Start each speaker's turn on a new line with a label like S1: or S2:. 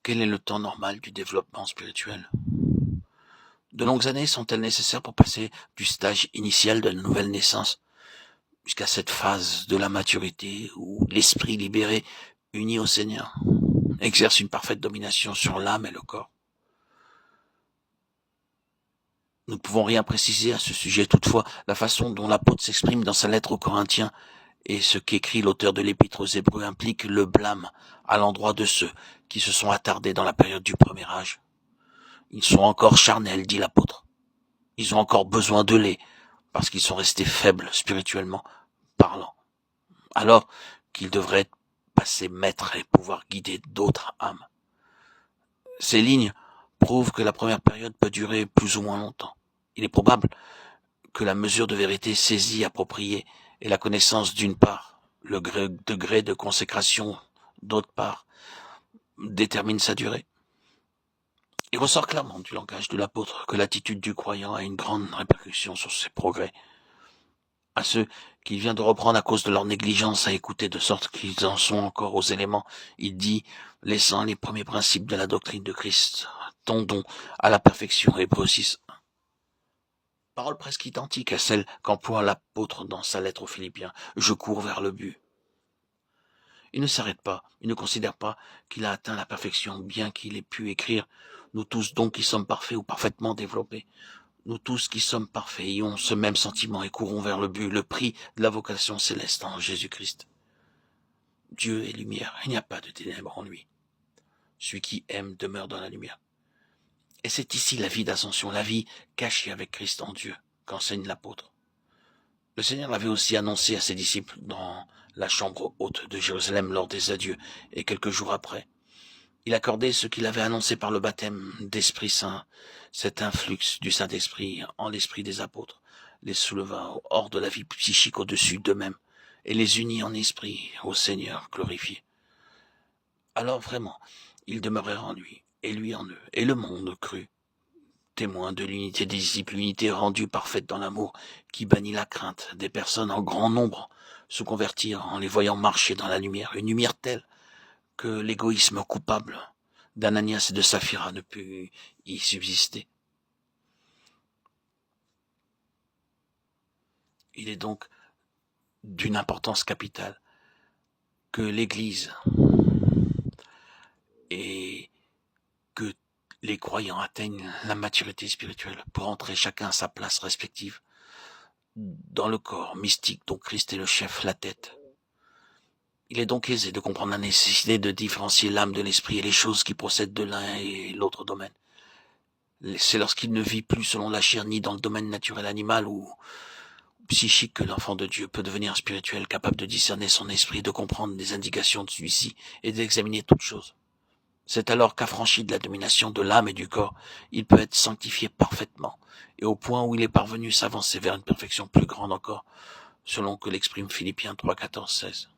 S1: Quel est le temps normal du développement spirituel? De longues années sont-elles nécessaires pour passer du stage initial de la nouvelle naissance jusqu'à cette phase de la maturité où l'esprit libéré, uni au Seigneur, exerce une parfaite domination sur l'âme et le corps? Nous ne pouvons rien préciser à ce sujet. Toutefois, la façon dont l'apôtre s'exprime dans sa lettre aux Corinthiens et ce qu'écrit l'auteur de l'Épître aux Hébreux implique le blâme à l'endroit de ceux qui se sont attardés dans la période du premier âge. Ils sont encore charnels, dit l'apôtre. Ils ont encore besoin de lait parce qu'ils sont restés faibles spirituellement parlant. Alors qu'ils devraient passer maîtres et pouvoir guider d'autres âmes. Ces lignes prouvent que la première période peut durer plus ou moins longtemps. Il est probable que la mesure de vérité saisie, appropriée, et la connaissance d'une part, le degré de consécration d'autre part, détermine sa durée. Il ressort clairement du langage de l'apôtre que l'attitude du croyant a une grande répercussion sur ses progrès. À ceux qu'il vient de reprendre à cause de leur négligence à écouter, de sorte qu'ils en sont encore aux éléments, il dit, laissant les premiers principes de la doctrine de Christ, tendons à la perfection. Hébreux 6. Parole presque identique à celle qu'emploie l'apôtre dans sa lettre aux Philippiens. Je cours vers le but. Il ne s'arrête pas, il ne considère pas qu'il a atteint la perfection, bien qu'il ait pu écrire « Nous tous donc qui sommes parfaits ou parfaitement développés, nous tous qui sommes parfaits ayons ce même sentiment et courons vers le but, le prix de la vocation céleste en Jésus-Christ. Dieu est lumière, il n'y a pas de ténèbres en lui. Celui qui aime demeure dans la lumière. Et c'est ici la vie d'ascension, la vie cachée avec Christ en Dieu, qu'enseigne l'apôtre. Le Seigneur l'avait aussi annoncé à ses disciples dans la chambre haute de Jérusalem lors des adieux, et quelques jours après. Il accordait ce qu'il avait annoncé par le baptême d'Esprit Saint, cet influx du Saint-Esprit en l'esprit des apôtres, les souleva hors de la vie psychique au-dessus d'eux-mêmes, et les unit en esprit au Seigneur glorifié. Alors vraiment, ils demeurèrent en lui en eux, et le monde crut, témoin de l'unité des disciples, l'unité rendue parfaite dans l'amour, qui bannit la crainte. Des personnes en grand nombre se convertirent en les voyant marcher dans la lumière, une lumière telle que l'égoïsme coupable d'Ananias et de Saphira ne put y subsister. Il est donc d'une importance capitale que l'Église et que les croyants atteignent la maturité spirituelle pour entrer chacun à sa place respective dans le corps mystique dont Christ est le chef, la tête. Il est donc aisé de comprendre la nécessité de différencier l'âme de l'esprit et les choses qui procèdent de l'un et l'autre domaine. C'est lorsqu'il ne vit plus selon la chair ni dans le domaine naturel animal ou psychique que l'enfant de Dieu peut devenir spirituel, capable de discerner son esprit, de comprendre les indications de celui-ci et d'examiner toutes choses. C'est alors qu'affranchi de la domination de l'âme et du corps, il peut être sanctifié parfaitement, et au point où il est parvenu s'avancer vers une perfection plus grande encore, selon que l'exprime Philippiens 3, 14, 16.